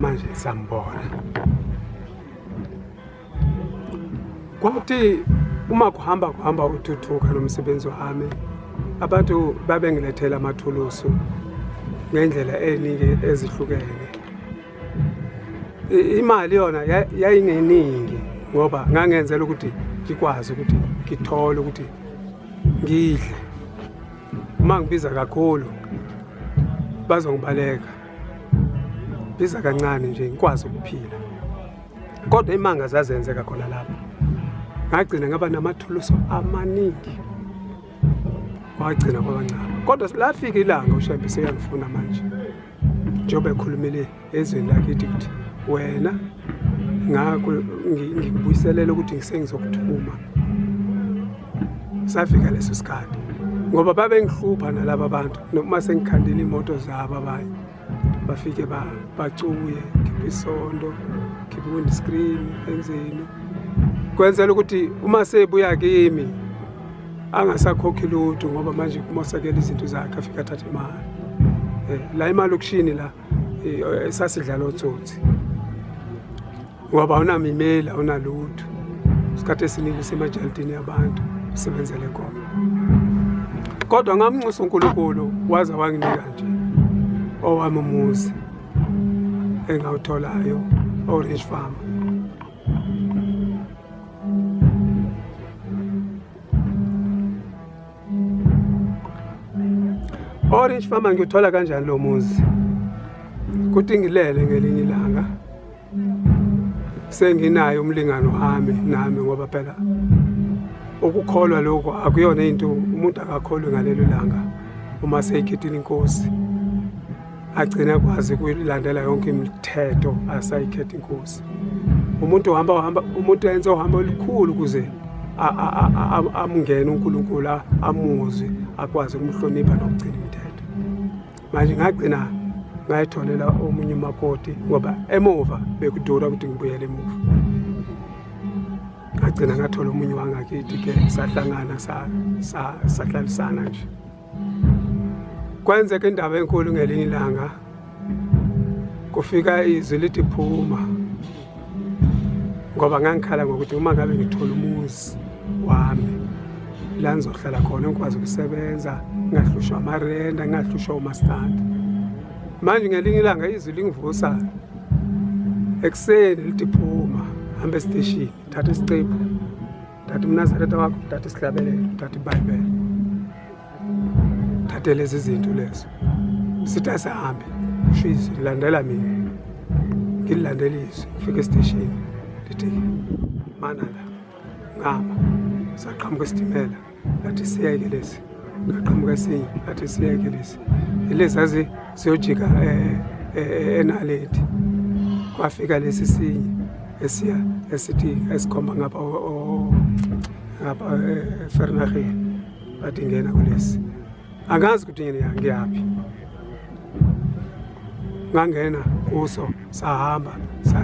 manje sambona. Kwathi uma kuhamba uthuthuka nomsebenzi wami, abantu babengilethela amathulusu ngendlela eningi ezihlukene. Imali yona yayingeningi ngoba ngangenzela ukuthi ngikwazi ukuthi ngithole ukuthi ngidle. Uma ngibiza kakhulu bazongibaleka. Biza kancane nje ngikwazi ukuphila. Kodwa imanga zazenzeka khona lapho. Ngagcina ngaba namathulusu amaningi. Wagcina kwabancane. Kodwa lafika ilanga uShembe seyangifuna manje. Njobe ekhulumile ezweni lakithi ukuthi wena ngikubuyiselela ukuthi ngisengizokuthuma. Safika leso sikhathi. Ngoba babengihlupha nalabo abantu noma sengikhandile imoto zabo abanye. Bafike bacuye, khipha isondo, khipha windscreen enzeni. Kwenzela ukuthi uma sebuya kimi angasakhokhi lutho ngoba manje kumosakela izinto zakhe afika athathe imali. La imali okushini la sasidlala otsotsi. Ngoba awunamimela awunalutho. Isikhathi esiningi semajaltini yabantu usebenzele khona. Kodwa ngamnxusa uNkulunkulu waza wanginika nje owami umuzi engawutholayo Orange Farm. Orange Farm ngiyothola kanjani lo muzi? Kuthi ngilele ngelinye ilanga senginayo umlingano wami nami ngoba phela ukukholwa lokho akuyona into umuntu akakholwe ngalelo langa uma seyikhethile inkosi. Agcina kwazi ukulandela yonke imithetho asayikhetha inkosi. Umuntu umuntu yenza uhambo olukhulu kuze amungene uNkulunkulu amuzwe akwazi ukumhlonipha nokugcina imithetho. Manje ngagcina ngayitholela omunye umakoti ngoba emuva bekudura ukuthi ngibuyele emuva. Ngagcina ngathola omunye wangakithi ke sahlangana sahlalisana nje. Kwenzeka indaba enkulu ngelinye ilanga kufika izwi lithi phuma ngoba ngangikhala ngokuthi uma ngabe ngithola umuzi wami la ngizohlala khona ngikwazi ukusebenza ngahlushwa amarenda ngahlushwa umastandi. Manje ngelinye ilanga izwi lingivusa ekseni lithi phuma hamba estation thatha isicephu thatha umnazaretha wakho thatha isihlabelelo thatha iBhayibheli thatha lezi zinto lezo sithi asihambe ushizi landela mina ngilandela izwi ngifika estation lithi mana la ngama saqhamuka isitimela lathi siyeke lesi ngaqhamuka esinye lathi siyeke lesi lezazi siyojika eNaledi kwafika lesi sinye esiya esithi esikhomba ngapha Fernageni bathi ngena kulesi angazi ukuthi ngiyaphi. Ngangena kuso sahamba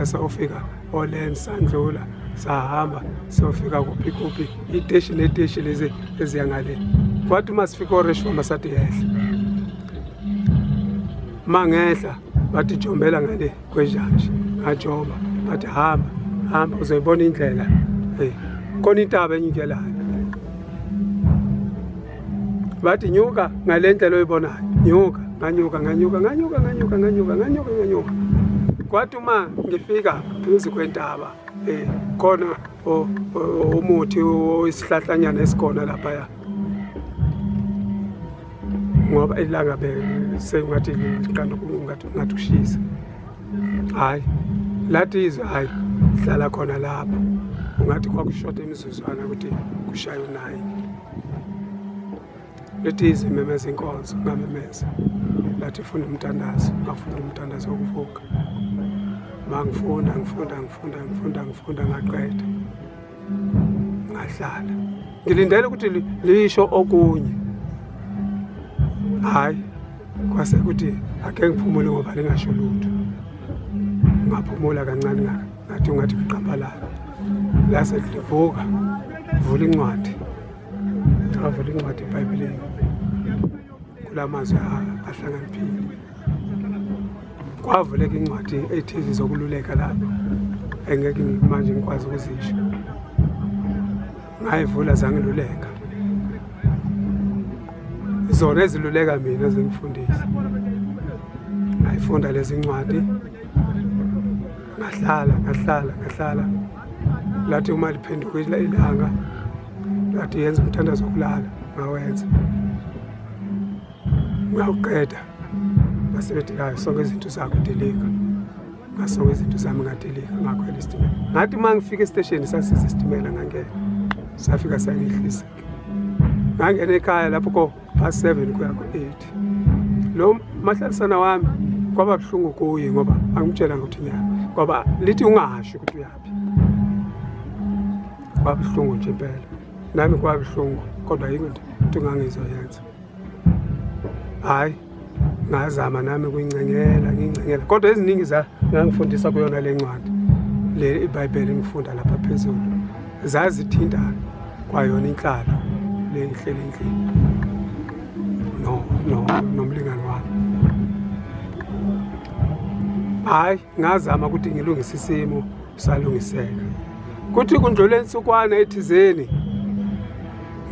sayofika Olen sandlula sahamba siyofika kuphi iteshi lezi eziyangale. Kwathi masifika Orange Farm sathi yehla. Mangehla bathi jombela ngale kwejanje ngajomba bathi hamba uzoyibona indlela khona intaba enyikelayo. Bathi nyuka ngale ndlela oyibonayo nyuka nganyuka. Kwathi uma ngifika phezu kwentaba khona umuthi oyisihlahlanyana esikhona lapha ya ngoba ilanga sengathi liqanda ngathi kushisa. Hayi lathi izwe hayi hlala khona lapho ungathi kwakushoda imizuzwana ukuthi kushaye u9. Lethi izwe memeza inkonzo ngamemeza lathi funda umtandazo ngafunda umtandazo wokuvuka. Mangifunda ngaqeda ngahlala ngilindele ukuthi lisho okunye. Hayi kwase ukuthi ake ngiphumule ngoba lingasho lutho. Ngaphumula kancane ngathi ungathi kuqambalala la selivuka vula incwadi travela incwadi eBhayibhelini kulamazwi ahlakaniphile. kwavuleka incwadi ethize zokululeka lapho engeke manje ngikwazi ukuzisho. Ngayivula zangiluleka. Zona eziluleka mina zingifundisa. Ngayifunda lezi ncwadi. Ngahlala. Lathi uma liphenduka ilanga, lathi yenza umthandazo wokulala, ngawenza. Ngawuqeda. Basebethi hayi sonke izinto zakho delika. Ngasonke izinto zami ngadelika ngakhwela isitimela. Ngathi mangifika estation sasiza isitimela ngangena. Safika sangihlisa. Ngangena ekhaya lapho ko past 7 kuya ku 8. Lo mahlalisana wami kwaba buhlungu kuye ngoba angimtshela ukuthi nyama. Ngoba lithi ungahashi ukuthi uyapi. Kwaba buhlungu nje impela. Nami kwaba buhlungu kodwa yinto into ngangizoyenza. Hayi ngazama nami ngingcengela kodwa eziningi ngangifundisa kuyona le ncwadi le iBhayibheli ngifunda lapha phezulu zazithinta kwayona inhlalo le ihleli endlini nomlingani wami. Hayi ngazama ukuthi ngilungise isimo salungiseka kuthi kundlule insukwana ethizeni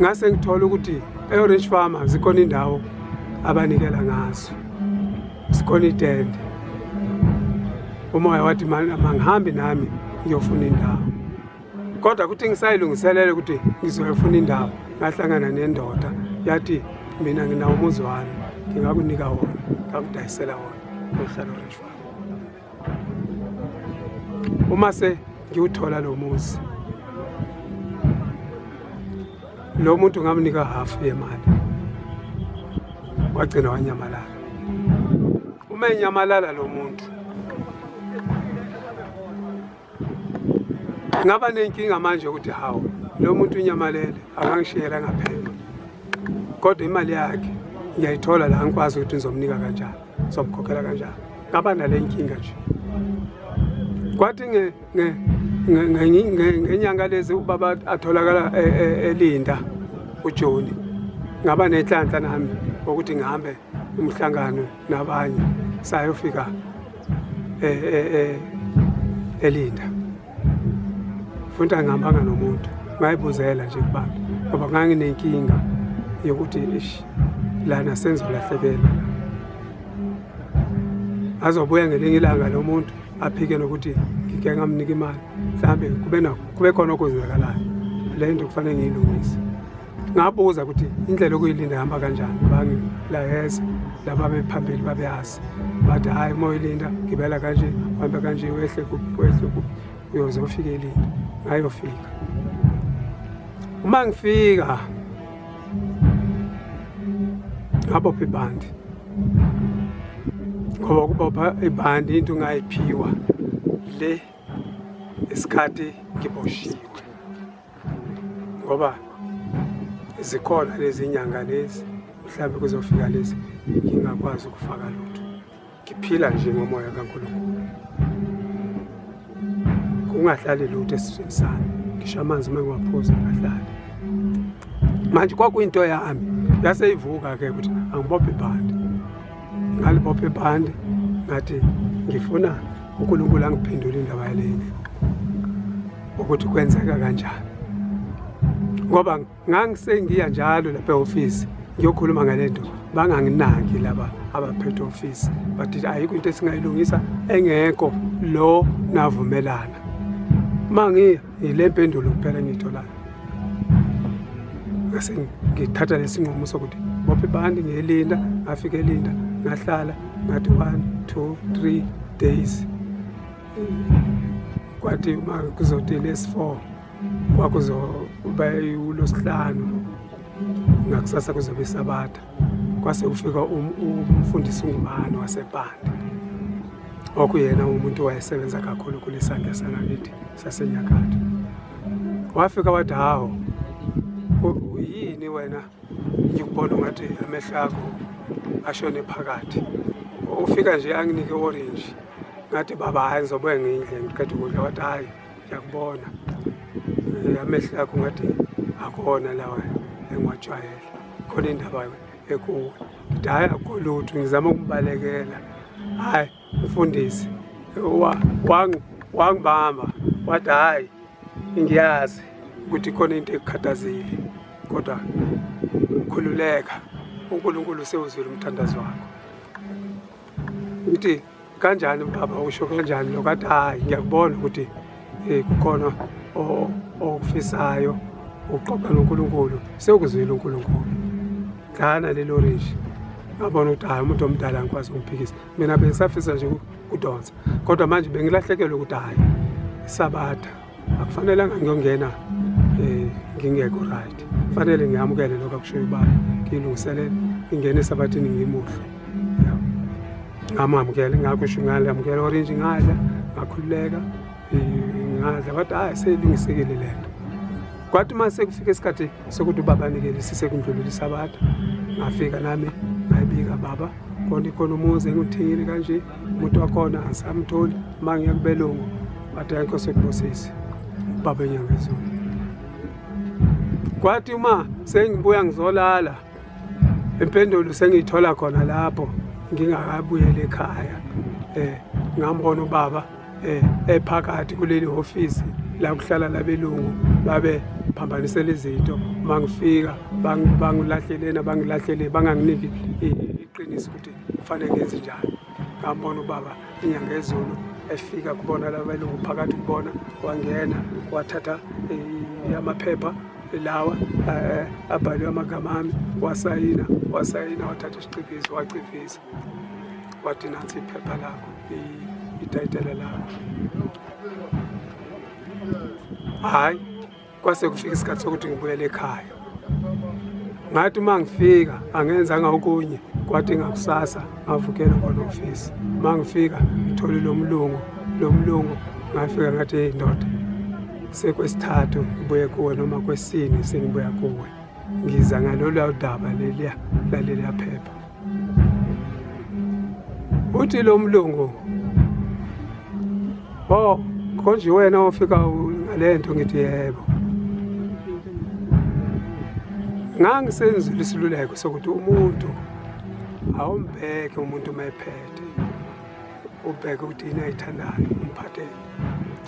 ngase ngithola ukuthi e-Orange Farm zikhona indawo abanikela ngazo. Sikhona itende. Umoya wathi mangihambe nami ngiyofuna indawo. Kodwa kuthi ngisayilungiselele ukuthi ngizoyofuna indawo, ngahlangana nendoda yathi mina nginawo umuzi wami, ngingakunika wona, ngakudayisela wona ohlala e-Orange Farm. Uma se ngiwuthola lo muzi, lo muntu ngamnika half yemali. Wagcina wanyamalala. Uma enyamalala lo muntu ngaba nenkinga manje ukuthi hawo lo muntu unyamalele akangishiyela ngaphela. Kodwa imali yakhe ngiyayithola la ngikwazi ukuthi ngizomnika kanjani, ngizomkhokhela kanjani. Ngaba nale nkinga nje. Kwathi ngenyanga lezi ubaba atholakala elinda uJoni. Ngaba nenhlanhla nami ukuthi ngihambe umhlangano nabanye sayofika elinda. Futhi ngihambanga nomuntu, ngayibuzela nje kubantu ngoba nganginenkinga yokuthi lana senzolahlekela la. Azobuya ngelinye ilanga lo muntu aphike nokuthi ngike ngamnika imali, mhlambe kube khona okuzwakalayo. Le nto kufanele ngiyilungise. Ngabuza ukuthi indlela okuyilinda ihamba kanjani. Bangilayeza laba bephambili babeyazi. Bathi hayi moyilinda gibela kanje, uhambe kanje, wehle kuphi uyozofika elinda. Ngayofika. Uma ngifika ngabopha ibhandi. Ngoba ukubopha ibhandi into ngayiphiwa le isikhathi ngiboshiwe. Ngoba zikhona lezi inyanga lezi mhlawumbe kuzofika lezi ngingakwazi ukufaka lutho. Ngiphila nje ngomoya kaNkulunkulu. Kungahlali lutho esiswini sami. Ngisho amanzi mangwaphuza ngahlali. Manje kwakuyinto yami yaseyivuka ke ukuthi angibophe ibhandi. Ngalibophe ibhandi ngathi ngifuna uNkulunkulu angiphendule indaba yalendlu ukuthi kwenzeka kanjani. Ngoba ngangisengiya njalo lapha e-office ngiyokhuluma ngalento banganginaki laba abaphethe office. Bathi ayikho into esingayilungisa engekho lo navumelana. Mangi ile mpendulo kuphela ngiyitholayo. Ngase ngithatha lesinqumo sokuthi bophe ibhandi ngelinda, ngafika elinda, ngahlala ngathi 1 2 3 days. Kwathi kuzothi lesi4 kwakuzoba uLosihlanu ngakusasa kuzobe iSabatha. Kwase ufika umfundisi uNgubane waseBhanda. Okuyena umuntu owayesebenza kakhulu kulesandla sangakithi saseNyakatho. Wafika wathi hawo yini wena ngikubona ngathi amehlo akho ashone phakathi. Ufika nje anginike orange. Ngathi baba hayi ngizobuya ngindle ngiqeda ukudla. Wathi hayi ngiyakubona amehlo akho ngathi akona lawa engwajwayela. Khona indaba ekuwe. Hayi akolutho ngizama ukubalekela. Hayi umfundisi wangibamba wathi hayi ngiyazi ukuthi khona into ekukhathazile kodwa ukhululeka uNkulunkulu usewuzwile umthandazo wakho. Ngithi kanjani baba usho kanjani lo kathi hayi ngiyakubona ukuthi kukhona okufisayo uxoxa noNkulunkulu sewukuzwile uNkulunkulu. Dlana lelo rishi ngabona ukuthi hayi umuntu omdala ngikwazi ukuphikisa mina bengisafisa nje ukudonsa kodwa manje bengilahlekelwe ukuthi hayi isabatha akufanelanga ngiyongena ngingekho right kufanele ngiyamukele lokho akushoyo baba ngilungiselele ingene esabathini ngimuhle ngamamukele ngakusho ngalamukela orange ngadla ngakhululeka ngadla bathi hayi selingisekile lento kwathi mase kufika isikhathi sokuthi ubaba anikele sisekundlulile isabatha ngafika nami ngayibika baba khona umuzi engithingile kanje umuntu wakhona asamtholi mangiya kubelungu wathi ayikho sekubosisi baba enyanga ezulu. Kwathi uma sengibuya ngizolala impendulo sengiyithola khona lapho ngingakabuyela ekhaya ngambona ubaba ephakathi kuleli office la kuhlala labelungu babe phambanisela izinto mangifika bangilahlele banganginiki iqiniso ukuthi kufanele ngenze njani. Ngambona ubaba inyanga ezulu efika kubona labelungu phakathi kubona wangena wathatha amaphepha lawa abhalwe amagama ami wasayina wathatha isiqivizo wacivisa wathi nansi iphepha lakho itayitela lakho. Hayi kwase kufika isikhathi sokuthi ngibuyele ekhaya ngathi mangifika angenzanga okunye kwathi ngakusasa ngavukela khona office mangifika ngithole lo mlungu ngafika ngathi hey ndoda sekwesithathu ngibuye kuwe noma kwesine sengibuya kuwe ngiza ngalolu daba leliya phepha. Uthi lo mlungu konje wena ofika ngalento ngithi yebo ngangisenzile isiluleko sokuthi umuntu awumbheke umuntu mayephethe ubheke ukuthi yini ayithandayo umphathe.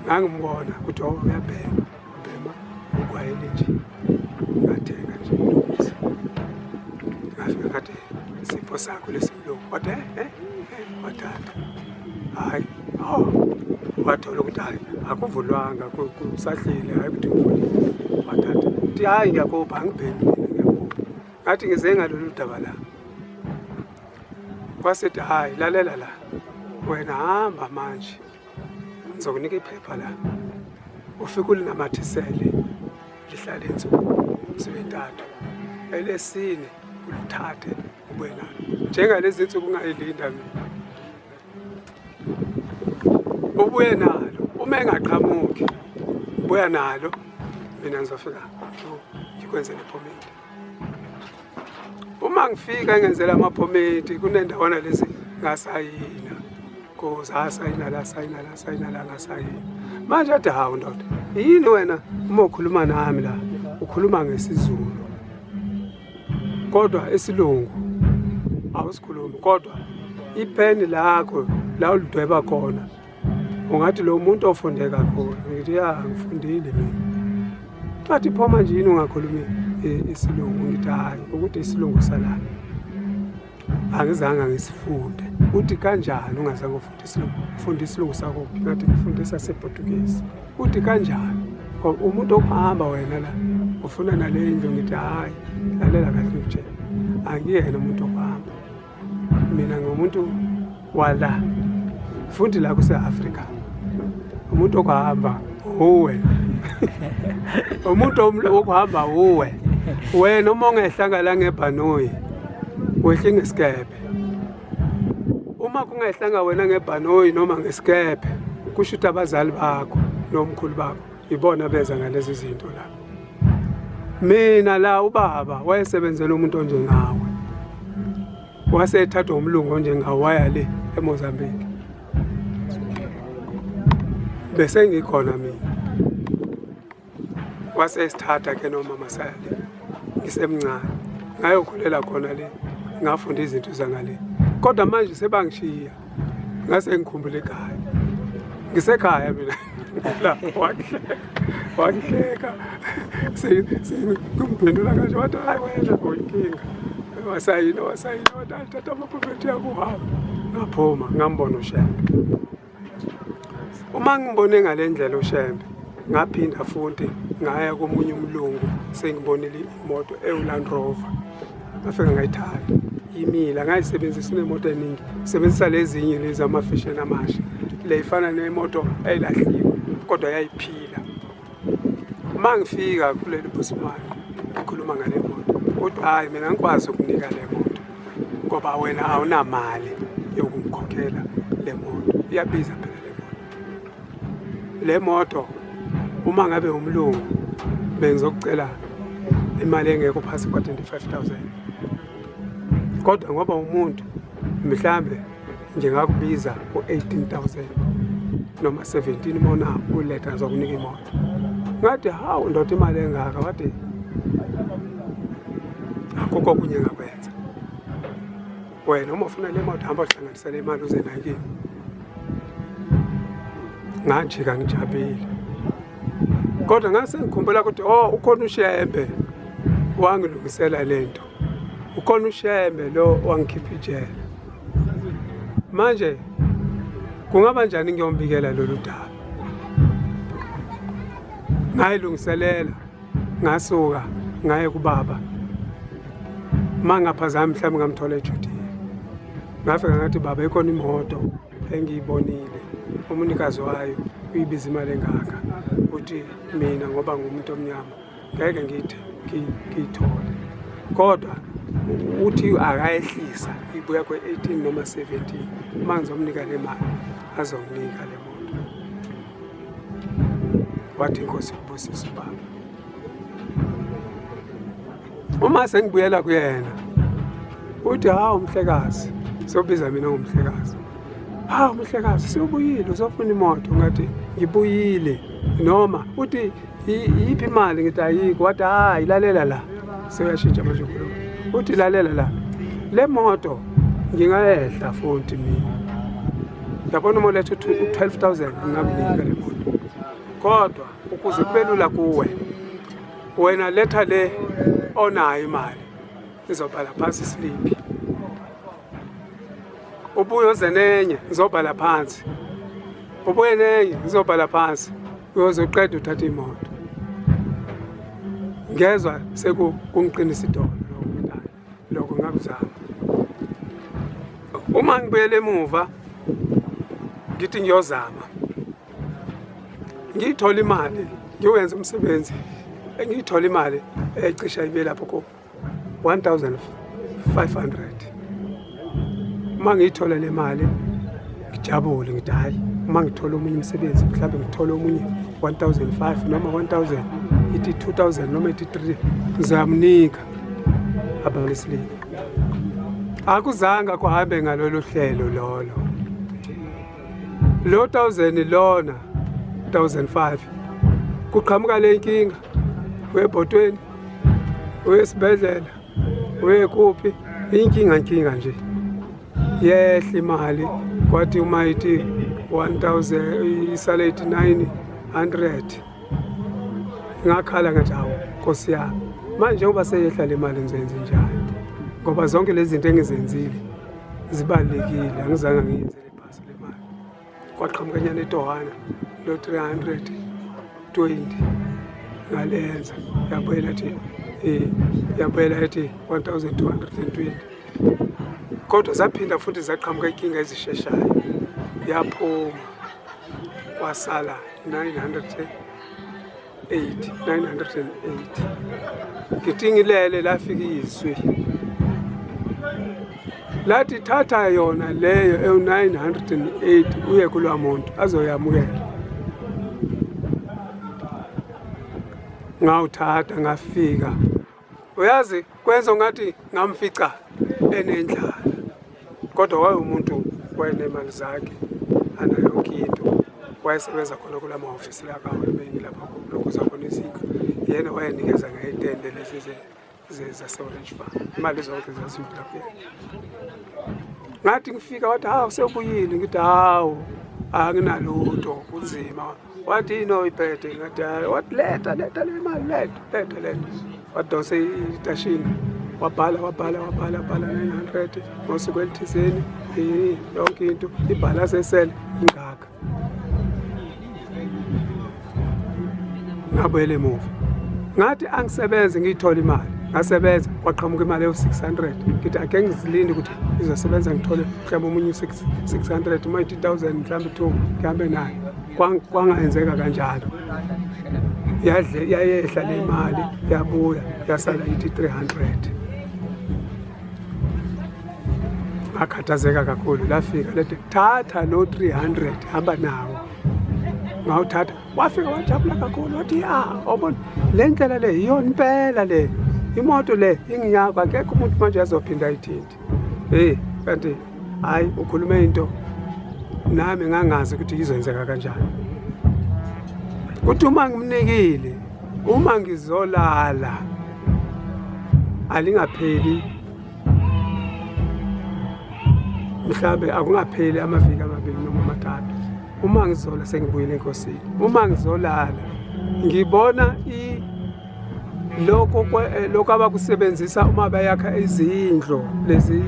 Ngangibona ukuthi uyabhema ukwayele nje ngathenga nje ulungisa ngafika ngathi isipho sakho lesimlungu wathi wathatha hayi wathola ukuthi hayi akuvulwanga kusahlile hayi ukuthi uvulile wathatha uthi hayi ngiyakupha angibhemi ngiyakupha ngathi ngize ngalolu daba la kwasithi hayi lalela la wena hamba manje ngizokunika iphepha la ufike ulinamathisele lihlale insuku zibethathu elesine ulithathe ubuye nalo njengalezi insuku ungayilinda mina ubuye nalo uma engaqhamuki ubuya nalo mina ngizofika ngikwenzele iphomedi. Uma ngifika ngenzela amaphomedi kunendawana lezi ngasayina sayina la ngasayina manje athi hawu ndoda yini wena uma ukhuluma nami la ukhuluma ngesiZulu kodwa isilungu awusikhulumi kodwa ipheni lakho la ulidweba khona ungathi lo muntu ofunde kakhulu. Ngithi ya ngifundile mina athi phoma nje yini ungakhulumi isilungu. Ngithi hayi ukuthi isilungu sala angizange ngisifunde. Uthi kanjani ungazange ufunde isilungu? Ufunda isilungu sakho ngathi ngifundisa sePortuguese. Uthi kanjani umuntu okuhamba wena la ufuna nale indlu? Ngithi hayi lalela kahle ngitshela angiyena umuntu okuhamba mina ngumuntu wala futhi la kuse-Afrika. Umuntu okuhamba uwe umuntu okuhamba uwe wena uma ungehlangana ngebhanoyi wehle ngesikebhe. Uma kungehlanga wena ngebhanoyi noma ngesikebhe kusho ukuthi abazali bakho nomkhulu bakho ibona beza ngalezi zinto la. Mina la ubaba wayesebenzela umuntu onjengawe wasethatha umlungu onjengawe waya le eMozambique bese ngikhona mina wasesithatha ke nomama sale ngisemncane ngayokhulela khona le ngafunda izinto zangale kodwa manje sebangishiya ngase ngikhumbule ekhaya ngisekhaya mina la wakihleka kumphendula kanje wathi hayi wena ngoyinkinga wasayina wathi tata amaphuphethu yakuhamba ngaphuma ngambona uShembe. Uma ngibone ngale ndlela uShembe ngaphinda futhi ngaya komunye umlungu sengibonile imoto eUland Rover ngafika ngayithanda imila ngayisebenzisa nemoto eningi sebenzisa lezinye lezi amafisheni amasha le ifana nemoto eyilahliwe kodwa yayiphila. Uma ngifika kuleli busimane ngikhuluma ngale moto uthi hayi mina ngikwazi ukunika le moto ngoba wena awunamali yokumkhokhela le moto iyabiza phela le moto uma ngabe umlungu bengizokucela imali engekho phasi kwa 25,000 kodwa ngoba umuntu mhlambe ngingakubiza u18,000 noma 17 mona uletha ngizokunika imoto. Ngathi hawu ndoda imali engaka wathi akukho kunye ngakwenza wena uma ufuna le moto hamba uhlanganisa le mali uze nayo kimi. Ngajika ngijabule kodwa ngase ngikhumbula ukuthi ukhona uShembe wangilungisela lento, ukhona uShembe lo wangikhipha ijele. Manje kungaba njani ngiyombikela lolu daba? Ngayilungiselela ngasuka ngaye kubaba mangaphazami mhlawumbe ngamthola ejudile. Ngafika ngathi baba ikhona imoto engiyibonile umunikazi wayo uyibiza imali engaka uthi mina ngoba ngumuntu omnyama ngeke ngithi ngiyithole kodwa uthi akayehlisa ibuya kwe18 noma 17 uma ngizomnika le mali azonginika le moto. Wathi inkosi kubusisa baba. Uma sengibuyela kuyena uthi hawu mhlekazi sobiza mina ngumhlekazi. Hawu mhlekazi siyobuyile uzofuna imoto ngathi ngibuyile noma uthi yiphi imali ngithi ayikho wathi hayi lalela la seyashintsha manje kulo uthi lalela la le moto ngingayehla futhi mina yabona uma letha 12,000 nginakunika le moto kodwa ukuze kube lula kuwe wena letha le onayo imali izobhala phansi slip ubuye uzenenye ngizobhala phansi ubuye nenye ngizobhala phansi uyozoqeda uthatha imoto. Ngezwe sekungiqinisa idolo lokho ngakuzama. Uma ngibuyele emuva ngithi ngiyozama ngithola imali ngiwenza umsebenzi engithola imali ecisha ibe lapho ko 1,500. Uma ngiyithola le mali ngijabule ngithi hayi uma ngithola omunye umsebenzi mhlawumbe ngithola omunye 1,500 noma 1,000 ithi 2,000 noma ithi 3 ngizamnika abalisile. Akuzanga kuhambe ngalolu hlelo lolo. Lo 1,000 lona 1,500 kuqhamuka le inkinga webhotweni wesibedlela wekuphi inkinga nje yehla imali kwathi uma ithi 1,000 isale ithi 900 ngakhala ngathi hawo Nkosi yami manje uba seyehla le mali ngizenze njani ngoba zonke lezi zinto engizenzile zibalekile angizange ngiyenze le phasi le mali kwaqhamuka nyane etohana lo 320 ngalenza yabuyela ethi 1,220 kodwa zaphinda futhi zaqhamuka inkinga ezisheshayo yaphuma kwasala 908 ngithingilele lafika izwi lathi thatha yona leyo e908 uye kulwamuntu azoyamukela. Ngawuthatha ngafika uyazi kwenza ngathi ngamfica enendlala kodwa waye umuntu wayenemali zakhe ana yonke into wayesebenza khona kula ma-ofisi la kahulumeni lapha lokuza khona iziko yena wayenikeza ngeyitende lezi zase-Orange Farm imali zonke zazivela kuyena. ngathi ngifika wathi hawu sewubuyile ngithi hawu anginalutho kunzima wathi yino iphethe ngathi wathi letha le mali letha wadose itashini wabhala 900 ngosuku elithizeni yonke into ibhala sesele ingaka ngabuyele emuva ngathi angisebenze ngiyithola imali ngasebenza kwaqhamuka imali ewu600 ngithi ake ngizilinde ukuthi izosebenza ngithole mhlawumbe omunye 600 uma 80,000 mhlawumbe 2 ngihambe nayo kwangayenzeka kanjalo yayehla le mali yabuya yasala ithi 300 akhathazeka kakhulu lafika lethi thatha lo 300 hamba nawo ngawuthatha wafika wajabula kakhulu wathi obona le ndlela le yiyona impela le imoto le ingiyakho akekho umuntu manje azophinda ayithinte kanti hayi ukhulume into nami ngangazi ukuthi izoyenzeka kanjani kuthi uma ngimnikile uma ngizolala alingapheli mhlambe akungapheli amaviki amabili noma 3 uma ngizola sengibuyile enkosini uma ngizolala ngibona lokho abakusebenzisa uma bayakha izindlo lezi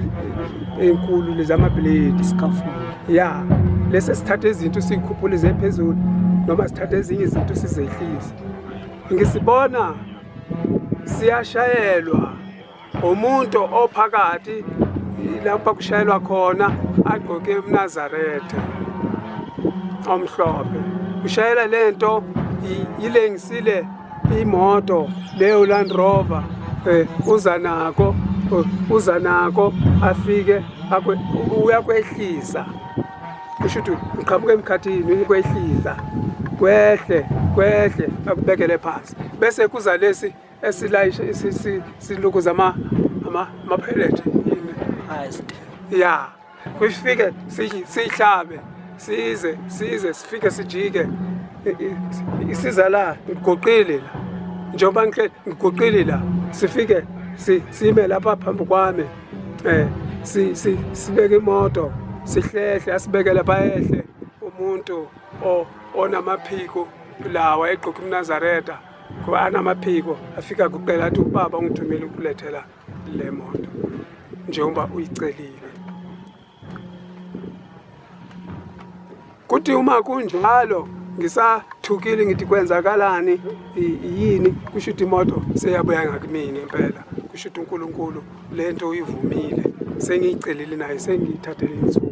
enkulu lezi amablade scaffold lese sithatha izinto sikhuphule zephezulu noma sithatha ezinye izinto sizehlise ngisibona siyashayelwa umuntu ophakathi lapha kushayelwa khona agqoke umNazaretha omhlophe ushayela lento ilengisile imoto leyo Land Rover uza nako afike uyakwehlisa kusho ukuthi uqhamuka emkhathini ukwehlisa kwehle akubekele phansi bese kuza lesi esilayisha silukuza ama-pellet kufike sihlabe size sifike sijike isiza la ngigoqile la njengoba ngigoqile la sifike sime lapha phambi kwami sibeke imoto sihlehle asibeke lapha ehle umuntu onamaphiko lawa egqoka umNazaretha kuba anamaphiko afika kuqela athi ubaba ungithumele ukulethela le moto njengoba uyicelile kuthi uma kunjalo ngisathukile ngithi kwenzakalani yini kusho ukuthi imoto seyabuya ngakimini impela kusho ukuthi uNkulunkulu lento uyivumile sengiyicelile naye sengiyithathele insuku